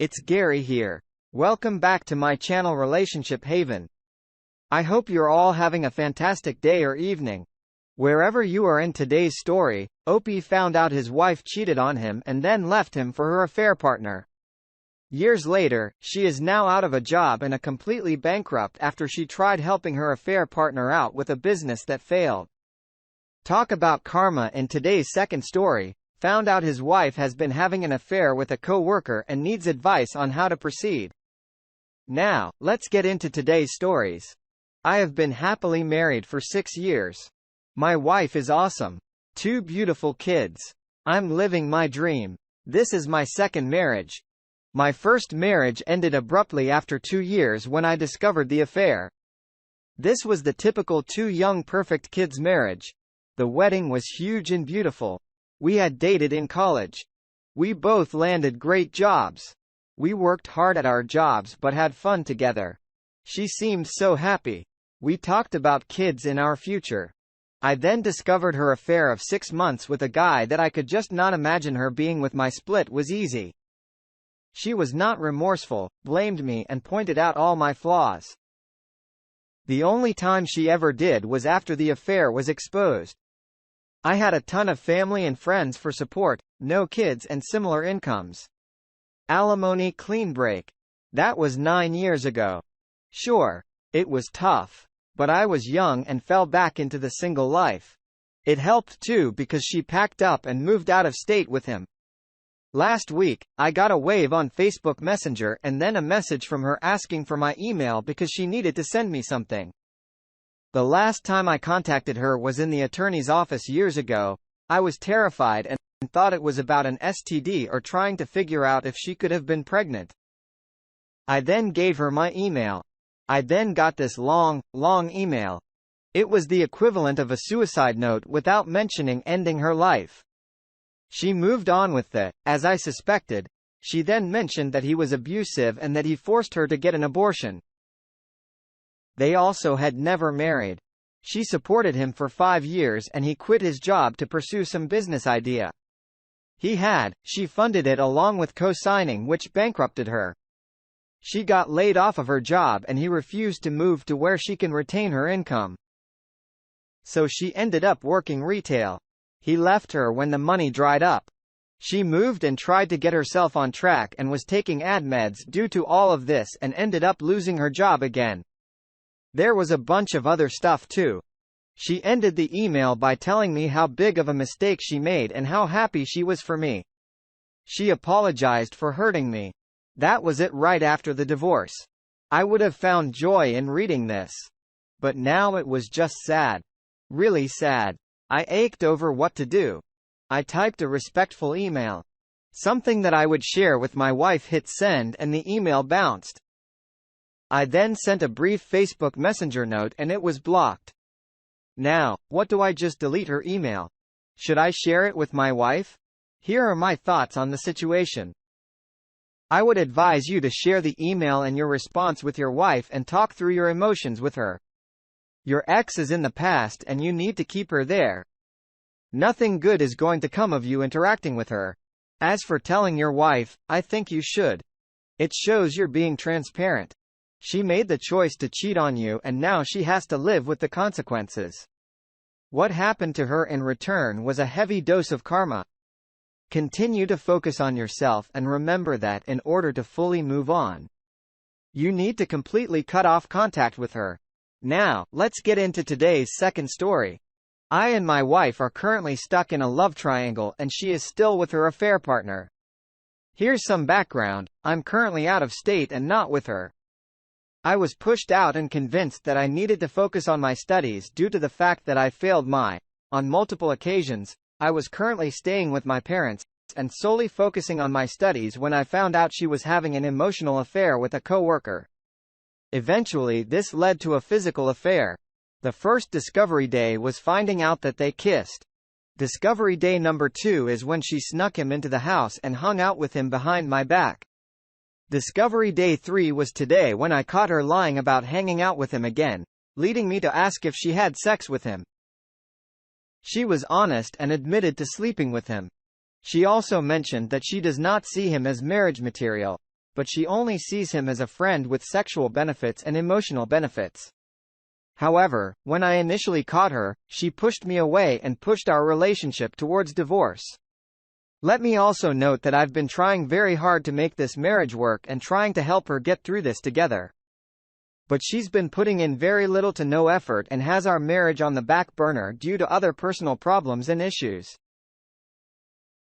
it's Gary here. Welcome back to my channel Relationship Haven. I hope you're all having a fantastic day or evening. Wherever you are in today's story, Opie found out his wife cheated on him and then left him for her affair partner. Years later, she is now out of a job and completely bankrupt after she tried helping her affair partner out with a business that failed. Talk about karma. In today's second story, found out his wife has been having an affair with a co-worker and needs advice on how to proceed. Now, let's get into today's stories. I have been happily married for 6 years. My wife is awesome. 2 beautiful kids. I'm living my dream. This is my second marriage. My first marriage ended abruptly after 2 years when I discovered the affair. This was the typical 2 young perfect kids marriage. The wedding was huge and beautiful. We had dated in college. We both landed great jobs. We worked hard at our jobs but had fun together. She seemed so happy. We talked about kids in our future. I then discovered her affair of 6 months with a guy that I could just not imagine her being with. My split was easy. She was not remorseful, blamed me and pointed out all my flaws. The only time she ever did was after the affair was exposed. I had a ton of family and friends for support, no kids and similar incomes. Alimony clean break. That was 9 years ago. Sure, it was tough. But I was young and fell back into the single life. It helped too because she packed up and moved out of state with him. Last week, I got a wave on Facebook Messenger and then a message from her asking for my email because she needed to send me something. The last time I contacted her was in the attorney's office years ago. I was terrified and thought it was about an STD or trying to figure out if she could have been pregnant. I then gave her my email. I then got this long email. It was the equivalent of a suicide note without mentioning ending her life. She moved on with it, as I suspected. She then mentioned that he was abusive and that he forced her to get an abortion. They also had never married. She supported him for 5 years and he quit his job to pursue some business idea. She funded it along with co-signing, which bankrupted her. She got laid off of her job and he refused to move to where she can retain her income. So she ended up working retail. He left her when the money dried up. She moved and tried to get herself on track and was taking ad meds due to all of this and ended up losing her job again. There was a bunch of other stuff too. She ended the email by telling me how big of a mistake she made and how happy she was for me. She apologized for hurting me. That was it right after the divorce. I would have found joy in reading this. But now it was just sad. Really sad. I ached over what to do. I typed a respectful email. Something that I would share with my wife. Hit send and the email bounced. I then sent a brief Facebook Messenger note and it was blocked. Now, what do I just delete her email? Should I share it with my wife? Here are my thoughts on the situation. I would advise you to share the email and your response with your wife and talk through your emotions with her. Your ex is in the past and you need to keep her there. Nothing good is going to come of you interacting with her. As for telling your wife, I think you should. It shows you're being transparent. She made the choice to cheat on you and now she has to live with the consequences. What happened to her in return was a heavy dose of karma. Continue to focus on yourself and remember that in order to fully move on, you need to completely cut off contact with her. Now, let's get into today's second story. I and my wife are currently stuck in a love triangle and she is still with her affair partner. Here's some background. I'm currently out of state and not with her. I was pushed out and convinced that I needed to focus on my studies due to the fact that I failed on multiple occasions. I was currently staying with my parents and solely focusing on my studies when I found out she was having an emotional affair with a co-worker. Eventually this led to a physical affair. The first discovery day was finding out that they kissed. Discovery day number 2 is when she snuck him into the house and hung out with him behind my back. Discovery day 3 was today when I caught her lying about hanging out with him again, leading me to ask if she had sex with him. She was honest and admitted to sleeping with him. She also mentioned that she does not see him as marriage material. but she only sees him as a friend with sexual benefits and emotional benefits. However, when I initially caught her, she pushed me away and pushed our relationship towards divorce. Let me also note that I've been trying very hard to make this marriage work and trying to help her get through this together. But she's been putting in very little to no effort and has our marriage on the back burner due to other personal problems and issues.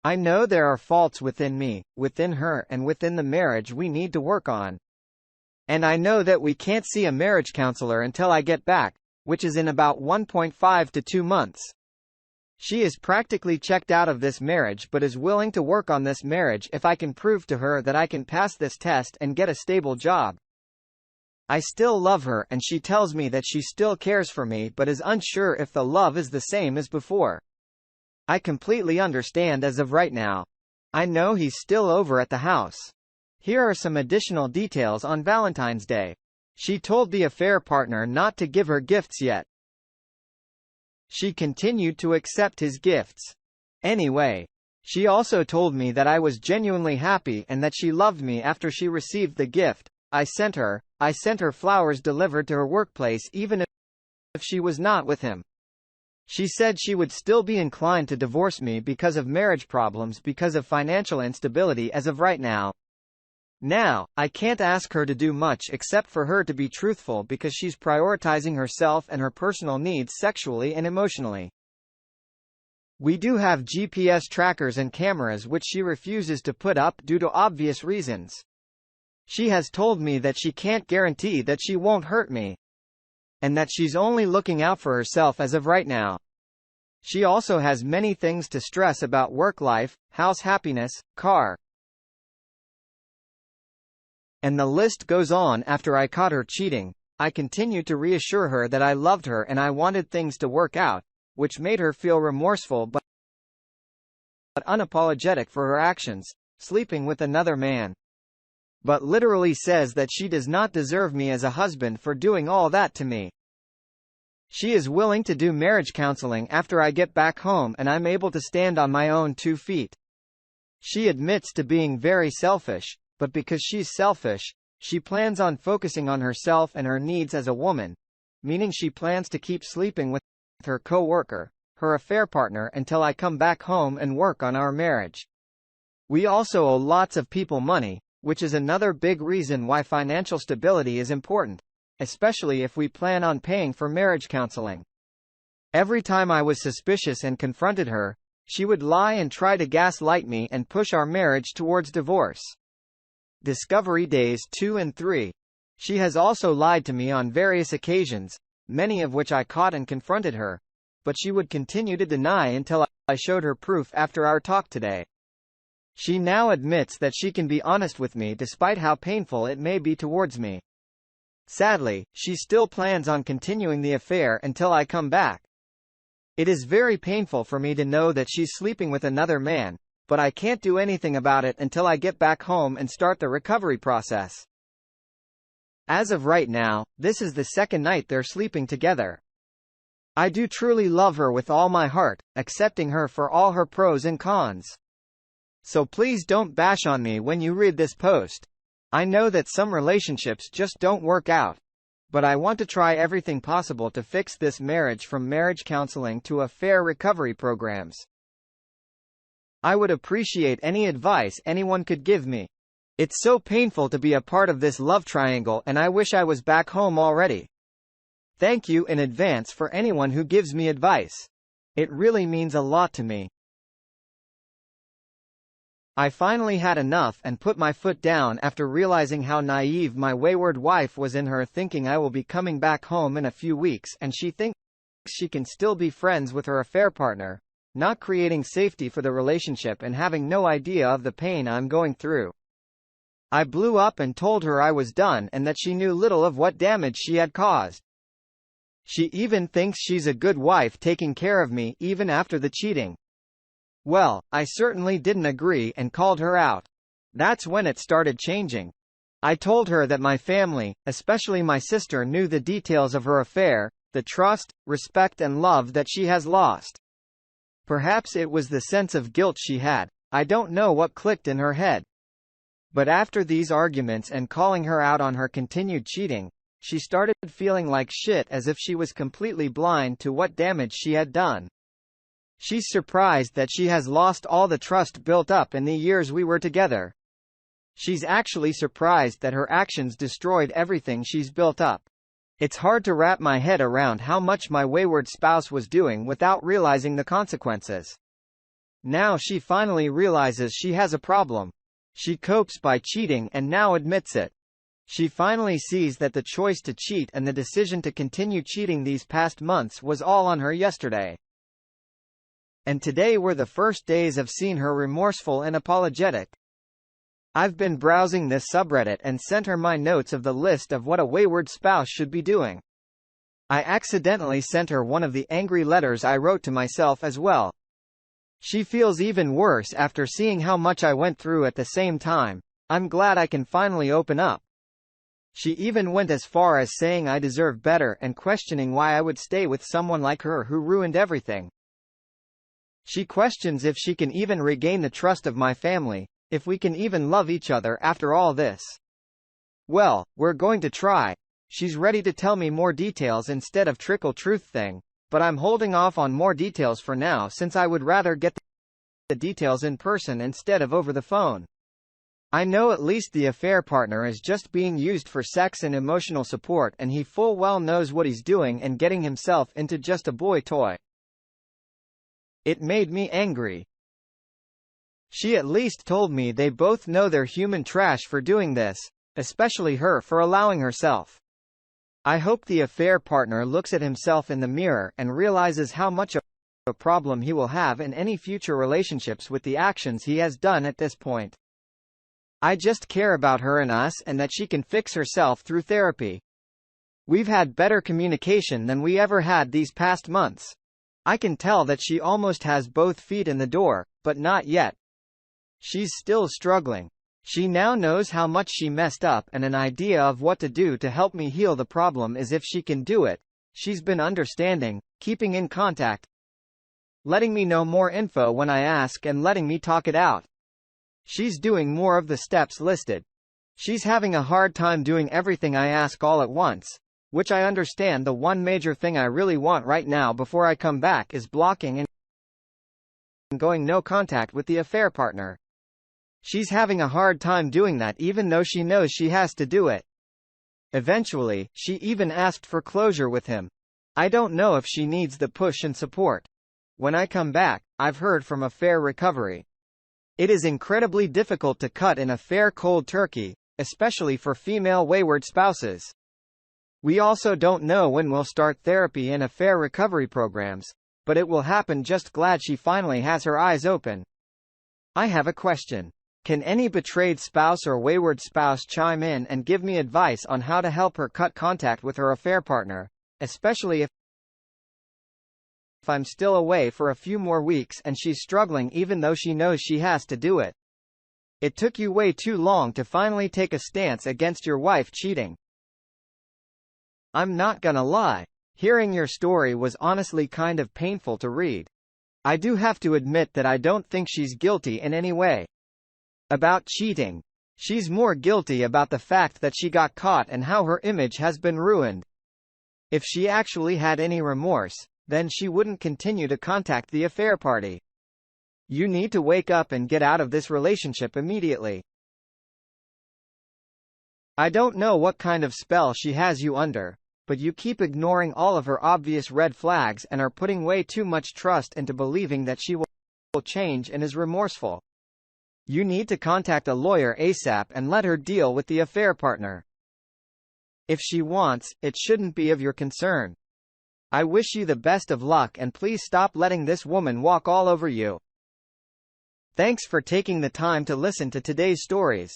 I know there are faults within me, within her, and within the marriage we need to work on. And I know that we can't see a marriage counselor until I get back, which is in about 1.5 to 2 months. She is practically checked out of this marriage but is willing to work on this marriage if I can prove to her that I can pass this test and get a stable job. I still love her and she tells me that she still cares for me but is unsure if the love is the same as before. I completely understand as of right now. I know he's still over at the house. Here are some additional details on Valentine's Day. She told the affair partner not to give her gifts yet. She continued to accept his gifts. Anyway, she also told me that I was genuinely happy and that she loved me after she received the gift I sent her. I sent her flowers delivered to her workplace even if she was not with him. She said she would still be inclined to divorce me because of marriage problems because of financial instability as of right now. Now, I can't ask her to do much except for her to be truthful because she's prioritizing herself and her personal needs sexually and emotionally. We do have GPS trackers and cameras which she refuses to put up due to obvious reasons. She has told me that she can't guarantee that she won't hurt me, and that she's only looking out for herself as of right now. She also has many things to stress about work life, house happiness, car, and the list goes on. After I caught her cheating, I continued to reassure her that I loved her and I wanted things to work out, which made her feel remorseful but unapologetic for her actions, sleeping with another man. But literally says that she does not deserve me as a husband for doing all that to me. She is willing to do marriage counseling after I get back home and I'm able to stand on my own 2 feet. She admits to being very selfish, but because she's selfish, she plans on focusing on herself and her needs as a woman, meaning she plans to keep sleeping with her co-worker, her affair partner until I come back home and work on our marriage. We also owe lots of people money, which is another big reason why financial stability is important, especially if we plan on paying for marriage counseling. Every time I was suspicious and confronted her, she would lie and try to gaslight me and push our marriage towards divorce. Discovery days 2 and 3. She has also lied to me on various occasions, many of which I caught and confronted her, but she would continue to deny until I showed her proof after our talk today. She now admits that she can be honest with me despite how painful it may be towards me. Sadly, she still plans on continuing the affair until I come back. It is very painful for me to know that she's sleeping with another man, but I can't do anything about it until I get back home and start the recovery process. As of right now, this is the second night they're sleeping together. I do truly love her with all my heart, accepting her for all her pros and cons. So please don't bash on me when you read this post. I know that some relationships just don't work out, but I want to try everything possible to fix this marriage, from marriage counseling to affair recovery programs. I would appreciate any advice anyone could give me. It's so painful to be a part of this love triangle and I wish I was back home already. Thank you in advance for anyone who gives me advice. It really means a lot to me. I finally had enough and put my foot down after realizing how naive my wayward wife was in her thinking I will be coming back home in a few weeks and she thinks she can still be friends with her affair partner, not creating safety for the relationship and having no idea of the pain I'm going through. I blew up and told her I was done and that she knew little of what damage she had caused. She even thinks she's a good wife taking care of me even after the cheating. Well, I certainly didn't agree and called her out. That's when it started changing. I told her that my family, especially my sister, knew the details of her affair, the trust, respect and love that she has lost. Perhaps it was the sense of guilt she had. I don't know what clicked in her head. But after these arguments and calling her out on her continued cheating, she started feeling like shit, as if she was completely blind to what damage she had done. She's surprised that she has lost all the trust built up in the years we were together. She's actually surprised that her actions destroyed everything she's built up. It's hard to wrap my head around how much my wayward spouse was doing without realizing the consequences. Now she finally realizes she has a problem. She copes by cheating and now admits it. She finally sees that the choice to cheat and the decision to continue cheating these past months was all on her yesterday. And today were the first days I've seen her remorseful and apologetic. I've been browsing this subreddit and sent her my notes of the list of what a wayward spouse should be doing. I accidentally sent her one of the angry letters I wrote to myself as well. She feels even worse after seeing how much I went through at the same time. I'm glad I can finally open up. She even went as far as saying I deserve better and questioning why I would stay with someone like her who ruined everything. She questions if she can even regain the trust of my family, if we can even love each other after all this. Well, we're going to try. She's ready to tell me more details instead of trickle truth thing, but I'm holding off on more details for now since I would rather get the details in person instead of over the phone. I know at least the affair partner is just being used for sex and emotional support, and he full well knows what he's doing and getting himself into just a boy toy. It made me angry. She at least told me they both know they're human trash for doing this, especially her for allowing herself. I hope the affair partner looks at himself in the mirror and realizes how much of a problem he will have in any future relationships with the actions he has done at this point. I just care about her and us, and that she can fix herself through therapy. We've had better communication than we ever had these past months. I can tell that she almost has both feet in the door, but not yet. She's still struggling. She now knows how much she messed up, and an idea of what to do to help me heal the problem is if she can do it. She's been understanding, keeping in contact, letting me know more info when I ask, and letting me talk it out. She's doing more of the steps listed. She's having a hard time doing everything I ask all at once, which I understand. The one major thing I really want right now before I come back is blocking and going no contact with the affair partner. She's having a hard time doing that even though she knows she has to do it. Eventually, she even asked for closure with him. I don't know if she needs the push and support. When I come back, I've heard from Affair Recovery. It is incredibly difficult to cut an affair cold turkey, especially for female wayward spouses. We also don't know when we'll start therapy and affair recovery programs, but it will happen. Just glad she finally has her eyes open. I have a question. Can any betrayed spouse or wayward spouse chime in and give me advice on how to help her cut contact with her affair partner, especially if I'm still away for a few more weeks and she's struggling even though she knows she has to do it? It took you way too long to finally take a stance against your wife cheating. I'm not gonna lie. Hearing your story was honestly kind of painful to read. I do have to admit that I don't think she's guilty in any way about cheating. She's more guilty about the fact that she got caught and how her image has been ruined. If she actually had any remorse, then she wouldn't continue to contact the affair party. You need to wake up and get out of this relationship immediately. I don't know what kind of spell she has you under, but you keep ignoring all of her obvious red flags and are putting way too much trust into believing that she will change and is remorseful. You need to contact a lawyer ASAP and let her deal with the affair partner. If she wants, it shouldn't be of your concern. I wish you the best of luck, and please stop letting this woman walk all over you. Thanks for taking the time to listen to today's stories.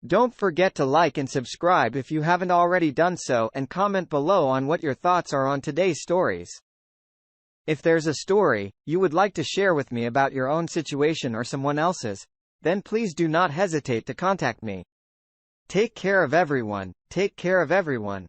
Don't forget to like and subscribe if you haven't already done so, and comment below on what your thoughts are on today's stories. If there's a story you would like to share with me about your own situation or someone else's, then please do not hesitate to contact me. Take care of everyone. Take care of everyone.